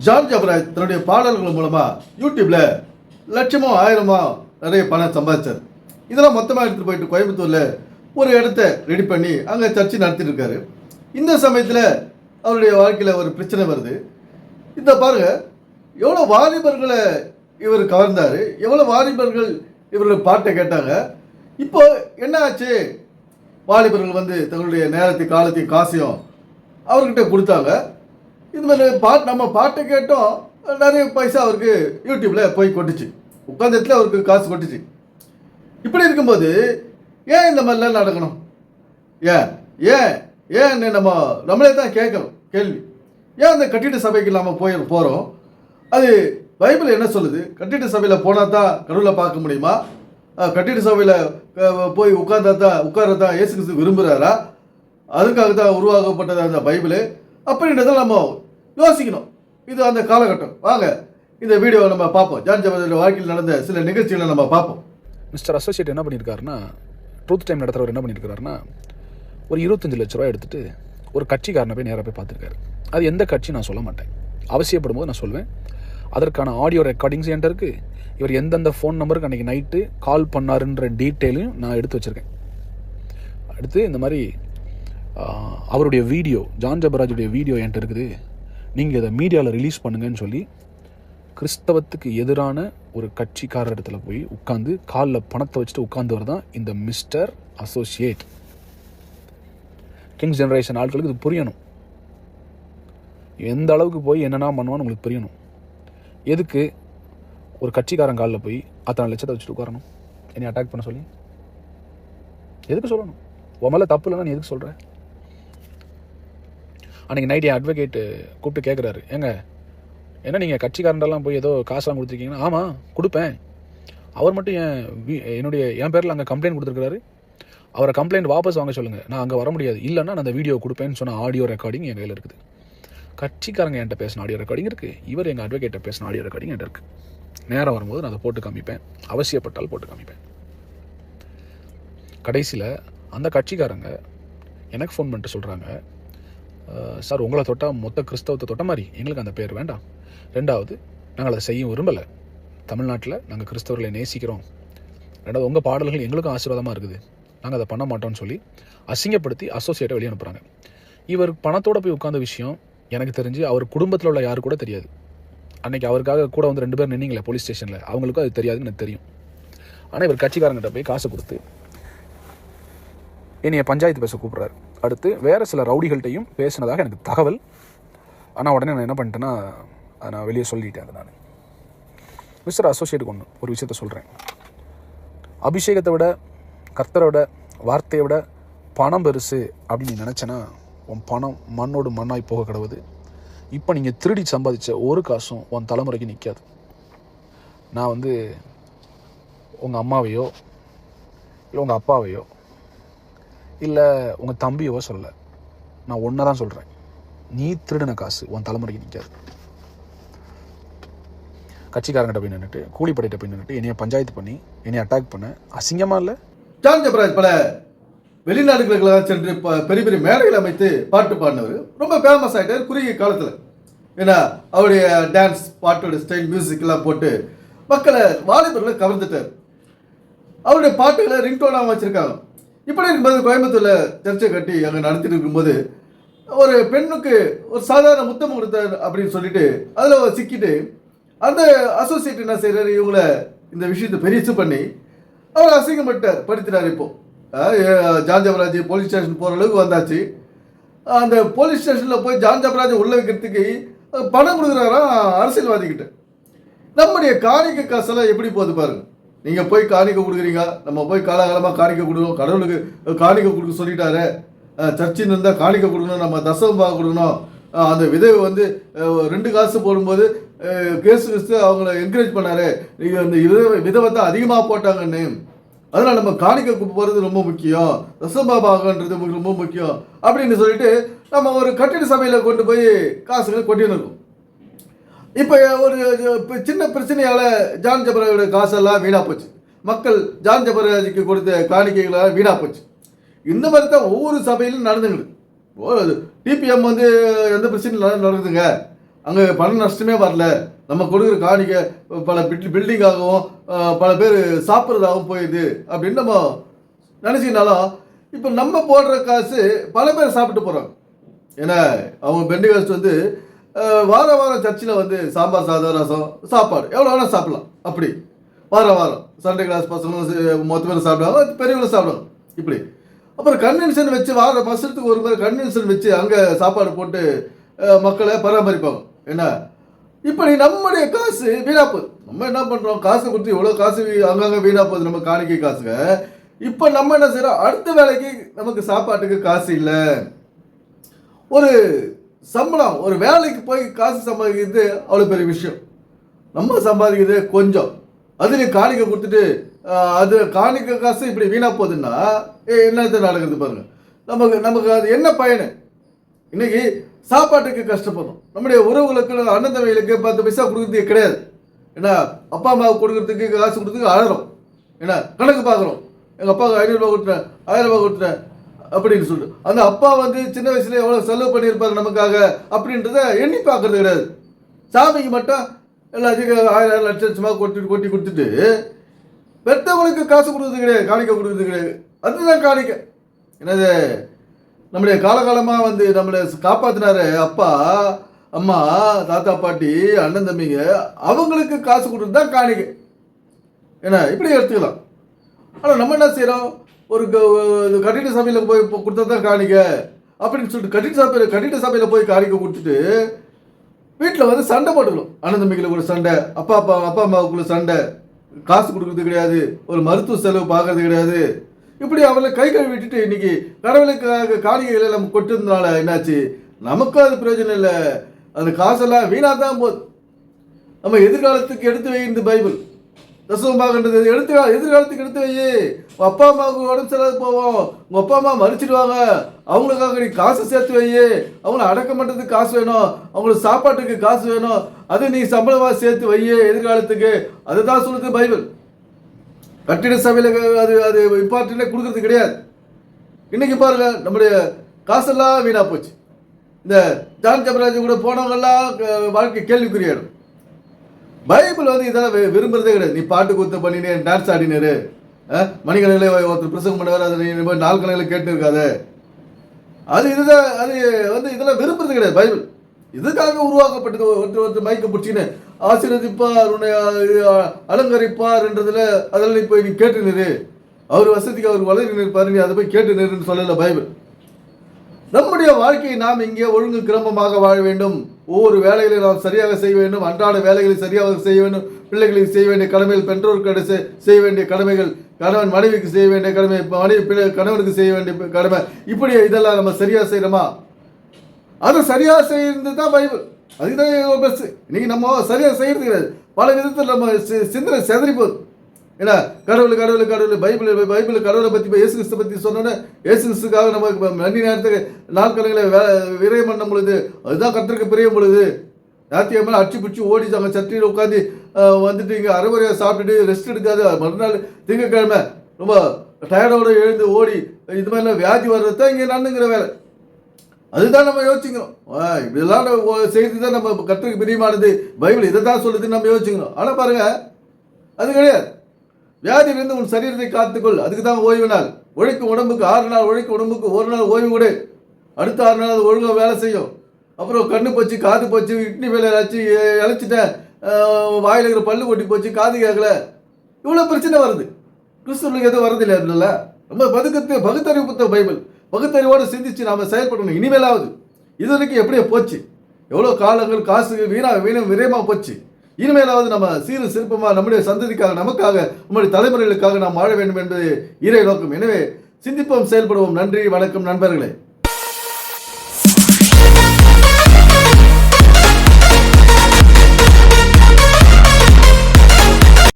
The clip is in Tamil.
ஜான் ஜபராஜ் தன்னுடைய பாடல்கள் மூலமாக யூடியூப்பில் லட்சமோ ஆயிரமோ நிறைய பணம் சம்பாதிச்சார். இதெல்லாம் மொத்தமாக எடுத்துகிட்டு போயிட்டு கோயம்புத்தூரில் ஒரு இடத்த ரெடி பண்ணி அங்கே சர்ச்சை நடத்திட்டு இருக்காரு. இந்த சமயத்தில் அவருடைய வாழ்க்கையில் ஒரு பிரச்சனை வருது. இந்த பாருங்க, எவ்வளோ வாலிபர்களை இவர் கவர்ந்தார், எவ்வளோ வாலிபர்கள் இவர்கள் பாட்டை கேட்டாங்க. இப்போ என்ன ஆச்சு? வாலிபர்கள் வந்து தங்களுடைய நேரத்தையும் காலத்தையும் காசையும் அவர்கிட்ட கொடுத்தாங்க. இது மாதிரி நம்ம பாட்டை கேட்டோம், நிறைய பைசா அவருக்கு யூடியூப்பில் போய் கொட்டுச்சு, உட்காந்த இடத்துல அவருக்கு காசு கொட்டுச்சு. இப்படி இருக்கும்போது ஏன் இந்த மாதிரிலாம் நடக்கணும்? ஏன் ஏன் ஏன் நம்மளே தான் கேட்கணும் கேள்வி. ஏன் அந்த கட்டிட சபைக்கு நம்ம போகிறோம்? அது பைபிள் என்ன சொல்லுது? கட்டிட சபையில் போனால் தான் கடவுளை பார்க்க முடியுமா? கட்டிட சபையில் போய் உட்காரதான் இயேசு கிறிஸ்து விரும்புகிறாரா? அதுக்காக தான் உருவாக்கப்பட்டது அந்த பைபிள் அப்படின்றத நம்ம யோசிக்கணும். இது அந்த காலகட்டம். வாங்க இந்த வீடியோவை நம்ம பார்ப்போம். ஜான் ஜபராஜ் வாழ்க்கையில் நடந்த சில நிகழ்ச்சிகளை நம்ம பார்ப்போம். மிஸ்டர் அசோசியேட் என்ன பண்ணியிருக்காருன்னா, ட்ரூத் டைம் நடத்துகிறவர் என்ன பண்ணியிருக்காருன்னா, ஒரு 25 லட்ச ரூபா எடுத்துகிட்டு ஒரு கட்சிக்காரனை போய் நேராக போய் பார்த்துருக்காரு. அது எந்த கட்சி நான் சொல்ல மாட்டேன், அவசியப்படும் போது நான் சொல்வேன். அதற்கான ஆடியோ ரெக்கார்டிங்ஸ் என்கிட்ட இருக்குது. இவர் எந்தெந்த ஃபோன் நம்பருக்கு அன்றைக்கி நைட்டு கால் பண்ணாருன்ற டீட்டெயிலையும் நான் எடுத்து வச்சுருக்கேன். அடுத்து இந்த மாதிரி அவருடைய வீடியோ, ஜான் ஜபராஜுடைய வீடியோ என்கிட்ட இருக்குது, நீங்கள் இதை மீடியாவில் ரிலீஸ் பண்ணுங்கன்னு சொல்லி கிறிஸ்தவத்துக்கு எதிரான ஒரு கட்சிக்காரர் இடத்துல போய் உட்காந்து காலில் பணத்தை வச்சுட்டு உட்கார்ந்தவர் தான் இந்த மிஸ்டர் அசோசியேட். கிங்ஸ் ஜெனரேஷன் ஆட்களுக்கு இது புரியணும். எந்த அளவுக்கு போய் என்னென்ன பண்ணுவான்னு உங்களுக்கு புரியணும். எதுக்கு ஒரு கட்சிக்காரன் காலில் போய் அத்தனை லட்சத்தை வச்சுட்டு உட்காரணும்? என்னை அட்டாக் பண்ண சொல்லி எதுக்கு சொல்லணும்? உன் மேலே தப்பு இல்லைன்னா நீ எதுக்கு சொல்கிற? அன்றைக்கி நைட் என் அட்வொகேட்டு கூப்பிட்டு கேட்குறாரு, ஏங்க ஏன்னா நீங்கள் கட்சிக்காரண்டெல்லாம் போய் ஏதோ காசெல்லாம் கொடுத்துருக்கீங்கன்னா, ஆமாம் கொடுப்பேன். அவர் மட்டும் என் பேரில் அங்கே கம்ப்ளைண்ட் கொடுத்துருக்காரு. அவரை கம்ப்ளைண்ட் வாபஸ் வாங்க சொல்லுங்கள், நான் அங்கே வர முடியாது, இல்லைன்னா நான் அந்த வீடியோ கொடுப்பேன்னு சொன்ன ஆடியோ ரெக்கார்டிங் என் கையில் இருக்குது. கட்சிக்காரங்க என்கிட்ட பேசின ஆடியோ ரெக்கார்டிங் இருக்குது, இவர் எங்கள் அட்வொகேட்டை பேசின ஆடியோ ரெக்கார்டிங் என்கிட்ட இருக்குது. நேரம் வரும்போது நான் அதை போட்டு காமிப்பேன், அவசியப்பட்டால் போட்டு காமிப்பேன். கடைசியில் அந்த கட்சிக்காரங்க எனக்கு ஃபோன் பண்ணிட்டு சொல்கிறாங்க, சார் உங்களை தொட்டால் மொத்த கிறிஸ்தவத்தை தொட்ட மாதிரி, எங்களுக்கு அந்த பேர் வேண்டாம். ரெண்டாவது, நாங்கள் அதை செய்ய விரும்பலை. தமிழ்நாட்டில் நாங்கள் கிறிஸ்தவர்களை நேசிக்கிறோம். ரெண்டாவது, உங்கள் பாடல்கள் எங்களுக்கும் ஆசீர்வாதமாக இருக்குது, நாங்கள் அதை பண்ண மாட்டோம்னு சொல்லி அசிங்கப்படுத்தி அசோசியேட்டை வெளியே அனுப்புகிறாங்க. இவர் பணத்தோடு போய் உட்கார்ந்த விஷயம் எனக்கு தெரிஞ்சு அவர் குடும்பத்தில் உள்ள யாரு கூட தெரியாது. அன்றைக்கி அவருக்காக கூட வந்து 2 பேர் நின்னீங்களே போலீஸ் ஸ்டேஷனில், அவங்களுக்கும் அது தெரியாதுன்னு எனக்கு தெரியும். ஆனால் இவர் கட்சிக்காரங்கிட்ட போய் காசு கொடுத்து என்னைய பஞ்சாயத்து பேச கூப்பிட்றாரு. அடுத்து வேறு சில ரவுடிகள்கிட்டையும் பேசினதாக எனக்கு தகவல். ஆனால் உடனே நான் என்ன பண்ணிட்டேன்னா, அதை நான் வெளியே சொல்லிட்டேன். அதை நான் மிஸ்டர் அசோசியேட்டுக்கு ஒரு விஷயத்த சொல்கிறேன். அபிஷேகத்தை விட, கர்த்தரை விட, வார்த்தையை விட பணம் பெருசு அப்படின்னு நீ நினச்சேன்னா உன் பணம் மண்ணோடு மண்ணாய் போக கிடவுது. இப்போ நீங்கள் திருடி சம்பாதிச்ச ஒரு காசும் உன் தலைமுறைக்கு நிற்காது. நான் வந்து உங்கள் அம்மாவையோ இல்லை உங்கள் அப்பாவையோ இல்லை உங்கள் தம்பியோ சொல்லலை, நான் ஒன்றை தான் சொல்கிறேன். நீ திருடின காசு உன் தலைமுறைக்கு நிற்காது. கட்சிக்காரங்கிட்ட போய் நின்றுட்டு, கூலிப்படையிட்ட போய் நின்றுட்டு என்னைய பஞ்சாயத்து பண்ணி என்னை அட்டாக் பண்ண அசிங்கமாக இல்லை? ஜான் ஜபராஜ் பல வெளிநாடுகளுக்கெல்லாம் சென்று பெரிய பெரிய மேடைகள் அமைத்து பாட்டு பாடினவர், ரொம்ப ஃபேமஸ் ஆகிட்டார் குறுகிய காலத்தில். ஏன்னா அவருடைய டான்ஸ், பாட்டோட ஸ்டைல், மியூசிக்லாம் போட்டு மக்களை, வாலிபர்களை கவர்ந்துட்டார். அவருடைய பாட்டுகளை ரிங்டோனாக வச்சுருக்காங்க. இப்படி இருக்கும்போது கோயம்புத்தூரில் சர்ச்சை கட்டி அங்கே நடத்திட்டு இருக்கும்போது ஒரு பெண்ணுக்கு ஒரு சாதாரண முத்தம் கொடுத்தார் அப்படின்னு சொல்லிட்டு அதில் சிக்கிட்டு அந்த அசோசியேட் என்ன செய்கிறார், இவங்களை இந்த விஷயத்தை பெருசு பண்ணி அவர் அசிங்கப்பட்டார். இப்போது ஜான் ஜபராஜ் போலீஸ் ஸ்டேஷன் போகிற அளவுக்கு வந்தாச்சு. அந்த போலீஸ் ஸ்டேஷனில் போய் ஜான் ஜபராஜை உள்ள வைக்கிறதுக்கு பணம் கொடுக்குறாராம் அரசியல்வாதிக்கிட்ட. நம்முடைய காணிக்கை காசெல்லாம் எப்படி போகுது பாருங்க. நீங்கள் போய் காணிக்கை கொடுக்குறீங்க, நம்ம போய் காலகாலமாக காணிக்கை கொடுக்கணும், கடவுளுக்கு காணிக்கை கொடுக்க சொல்லிட்டாரு, சர்ச்சின்னு இருந்தால் காணிக்கை கொடுக்கணும், நம்ம தசமபாகம் கொடுக்கணும். அந்த விதவை வந்து 2 காசு போடும்போது கிறிஸ்து அவங்கள என்கரேஜ் பண்ணாரு, நீங்கள் அந்த விதவை தான் அதிகமாக போட்டாங்கன்னு, அதனால் நம்ம காணிக்கை போகிறது ரொம்ப முக்கியம், தசமபாகன்றது ரொம்ப முக்கியம் அப்படின்னு சொல்லிட்டு நம்ம ஒரு கட்டிட சபையில் கொண்டு போய் காசுகளை கொட்டின்னு இருக்கோம். இப்போ ஒரு சின்ன பிரச்சனையால் ஜான் ஜபராஜோட காசெல்லாம் வீணாக போச்சு. மக்கள் ஜான் ஜபராஜுக்கு கொடுத்த காணிக்கைகளால் வீணாக போச்சு. இந்த மாதிரி தான் ஒவ்வொரு சபையிலும் நடந்துங்குது. டிபிஎம் வந்து எந்த பிரச்சனையும் நடக்குதுங்க, அங்கே பண நஷ்டமே வரல. நம்ம கொடுக்குற காணிக்கை பல பில்டிங்காகவும் பல பேர் சாப்பிட்றதாகவும் போயிடுது அப்படின்னு நம்ம நினச்சிக்கினாலும், இப்போ நம்ம போடுற காசு பல பேர் சாப்பிட்டு போகிறாங்க. ஏன்னா அவங்க பெண்டிகாஸ்ட் வந்து வாரம் வாரம் சர்ச்சில் வந்து சாம்பார் சாதம் ரசம் சாப்பாடு எவ்வளோ வேணால் சாப்பிடலாம். அப்படி வாரம் வாரம் சண்டே கிளாஸ் பசங்களும் மொத்த பேர் சாப்பிடுவாங்க, பெரியவங்களும் சாப்பிடுவாங்க. இப்படி அப்புறம் கன்வென்ஷன் வச்சு வருஷத்துக்கு ஒரு முறை கன்வென்ஷன் வச்சு அங்கே சாப்பாடு போட்டு மக்களை பராமரிப்பாங்க. ஏன்னா இப்படி நம்முடைய காசு வீணா போகுது. நம்ம என்ன பண்ணுறோம், காசு கொடுத்து எவ்வளோ காசு அங்கங்கே வீணா போகுது நம்ம காணிக்கை காசுங்க. இப்போ நம்ம என்ன செய்கிறோம், அடுத்த வேலைக்கு நமக்கு சாப்பாட்டுக்கு காசு இல்லை. ஒரு சம்பளம், ஒரு வேலைக்கு போய் காசு சம்பாதிக்கிறது அவ்வளோ பெரிய விஷயம். நம்ம சம்பாதிக்கிறது கொஞ்சம், அதுலேயும் காணிக்கை கொடுத்துட்டு அது காணிக்கை காசு இப்படி வீணா போகுதுன்னா என்னத்தை நடக்குது பாருங்க. நமக்கு அது என்ன பயனு? இன்னைக்கு சாப்பாட்டுக்கு கஷ்டப்படுறோம், நம்முடைய உறவுகளுக்கு அண்ணன் தம்பிகளுக்கு 10 பைசா கொடுக்குறதுக்கு கிடையாது. ஏன்னா அப்பா அம்மாவுக்கு கொடுக்குறதுக்கு காசு கொடுத்துக்கு அழகிறோம். ஏன்னா கணக்கு பார்க்குறோம், எங்கள் அப்பாவுக்கு 500 ரூபா கொடுத்தேன், 1000 ரூபா கொடுத்தேன் அப்படின்னு சொல்லிட்டு அந்த அப்பா வந்து சின்ன வயசுல எவ்வளோ செலவு பண்ணியிருப்பாரு நமக்காக அப்படின்றத எண்ணி பார்க்கறது கிடையாது. சாமிக்கு மட்டும் எல்லாத்தையும் 1000 லட்சமாக கொட்டி கொடுத்துட்டு பெற்றவங்களுக்கு காசு கொடுக்குறது கிடையாது, காணிக்கை கொடுக்குறது கிடையாது. அதுதான் காணிக்கை. என்னது, நம்முடைய காலகாலமாக வந்து நம்மளை காப்பாற்றினாரு அப்பா அம்மா தாத்தா பாட்டி அண்ணன் தம்பிங்க, அவங்களுக்கு காசு கொடுக்குறது தான் காணிக்கை. ஏன்னா இப்படி எடுத்துக்கலாம். ஆனால் நம்ம என்ன செய்கிறோம், ஒரு கட்டிட சபையில் போய் கொடுத்தா தான் காணிக்கை அப்படின்னு சொல்லிட்டு கட்டிட சபையில் போய் காணிக்கை கொடுத்துட்டு வீட்டில் வந்து சண்டை போட்டுக்கணும். அண்ணன் தம்பிகளுக்குள்ள சண்டை, அப்பா அம்மாவுக்குள்ள சண்டை, காசு கொடுக்குறது கிடையாது, ஒரு மருத்துவ செலவு பார்க்கறது கிடையாது. இப்படி அவளை கை விட்டுட்டு இன்னைக்கு கடவுளுக்காக காணிக்கைகளை நம்ம கொட்டிருந்தனால என்னாச்சு, நமக்கும் அது பிரயோஜனம் இல்லை. அந்த காசெல்லாம் வீணாக தான் போகுது. நம்ம எதிர்காலத்துக்கு எடுத்து வைக்கிறது பைபிள் தசமபாகன்றது எதிர்காலத்துக்கு எடுத்து வை. உங்கள் அப்பா அம்மாவுக்கு உடம்பு செலவு போவோம், உங்கள் அப்பா அம்மா மறிச்சிடுவாங்க, அவங்களுக்காக நீ காசு சேர்த்து வை. அவங்கள அடக்கம் பண்ணுறதுக்கு காசு வேணும், அவங்களுக்கு சாப்பாட்டுக்கு காசு வேணும், அது நீ சம்பளமாக சேர்த்து வை எதிர்காலத்துக்கு. அதுதான் சொல்லுது பைபிள். கட்டிட சபையில் அது இம்பார்ட்டன்டே கொடுக்கறது கிடையாது. இன்னைக்கு பாருங்க, நம்முடைய காசெல்லாம் வீணாக போச்சு. இந்த ஜான் ஜபராஜ் கூட போனவங்கெல்லாம் வாழ்க்கை கேள்விக்குறியாடும். பைபிள் வந்து இதெல்லாம் விரும்புறதே கிடையாது. நீ பாட்டு கூத்து பண்ணினே டான்ஸ் ஆடினாரு, மணிக்கணக்கில் ஒருத்தர் பிரசங்கம் பண்ணுவார், அதை நீ 4 கணக்கில் கேட்டு இருக்காது. இதுதான் அது வந்து இதெல்லாம் விரும்புறது கிடையாது. பைபிள் இதுக்காக உருவாக்கப்பட்டது. ஒருத்தர் மைக்க பிடிச்சின்னு ஆசீர்வதிப்பார், உன்னை அலங்கரிப்பார் என்றதுல அதெல்லாம் போய் நீ கேட்டு நிறு, அவர் வசதிக்கு அவர் வளர்ந்து நிற்பார், நீ அதை போய் கேட்டு நிறுன்னு சொல்லல பைபிள். நம்முடைய வாழ்க்கையை நாம் இங்கே ஒழுங்கு கிரமமாக வாழ வேண்டும். ஒவ்வொரு வேலைகளை நாம் சரியாக செய்ய வேண்டும். அன்றாட வேலைகளை சரியாக செய்ய வேண்டும். பிள்ளைகளுக்கு செய்ய வேண்டிய கடமைகள், பெற்றோருக்கு செய்ய வேண்டிய கடமைகள், கணவன் மனைவிக்கு செய்ய வேண்டிய கடமை, மனைவி கணவனுக்கு செய்ய வேண்டிய கடமை, இப்படி இதெல்லாம் நம்ம சரியாக செய்யணுமா? அதை சரியாக செய்யறது தான் பைபிள். அதுதான் பெஸ்ட். இன்னைக்கு நம்ம சரியாக செய்யறது கிடையாது. பல விதத்தில் நம்ம சிந்தனை செதறி போகுது. ஏன்னா கடவுள் பைபிள் கடவுளை பற்றி இயேசு கிறிஸ்து பற்றி சொன்னோன்னே இயேசு கிறிஸ்துக்காக நம்ம நன்றி நேரத்துக்கு நாட்களை விரயம் பண்ணும் பொழுது அதுதான் கர்த்தருக்கு பிரியும் பொழுது ஞாயிற்றுக்கிழமை அடிச்சு பிடிச்சி ஓடி அங்கே சட்டியில் உட்காந்து வந்துட்டு இங்கே அரைமுறையாக சாப்பிட்டுட்டு ரெஸ்ட் எடுக்காது. மறுநாள் திங்கக்கிழமை ரொம்ப டயர்டோட எழுந்து ஓடி இது மாதிரிலாம் வியாதி வர்றது தான் இங்கே நன்னுங்கிற வேலை. அதுதான் நம்ம யோசிக்கணும். இதெல்லாம் செய்து தான் நம்ம கர்த்தருக்கு பிரியமானது, பைபிள் இதை தான் சொல்லுதுன்னு நம்ம யோசிக்கணும். ஆனால் பாருங்க, அது கிடையாது. வியாதியிலிருந்து உன் சரீரத்தை காத்துக்கொள், அதுக்கு தான் ஓய்வு நாள். உழைக்கும் உடம்புக்கு 6 நாள் உழைக்கும் உடம்புக்கு 1 நாள் ஓய்வு கொடு. அடுத்த 6 நாள் அது ஒழுங்காக வேலை செய்யும். அப்புறம் கண்ணு போச்சு, காது போச்சு, இட்னி வேலை இழைச்சிட்டேன், வாயில் இருக்கிற பல்லு கொட்டி போச்சு, காது கேட்கல, இவ்வளோ பிரச்சனை வருது. கிறிஸ்துவனுக்கு எதுவும் வரதில்லை. அப்படில்ல ரொம்ப பகுத்தறிவு புத்தக பைபிள். பகுத்தறிவோடு சிந்திச்சு நாம் செயல்படணும். இனிமேலாவது இது வரைக்கும் எப்படியோ போச்சு, எவ்வளோ காலங்கள் காசு விரயமாக போச்சு. இனிமேலாவது நம்ம சீரு சிறப்பமாக நம்முடைய சந்ததிக்காக, நமக்காக, நம்முடைய தலைமுறைகளுக்காக நாம் வாழ வேண்டும் என்பது இறை நோக்கம். எனவே சிந்திப்போம், செயல்படுவோம். நன்றி, வணக்கம் நண்பர்களே.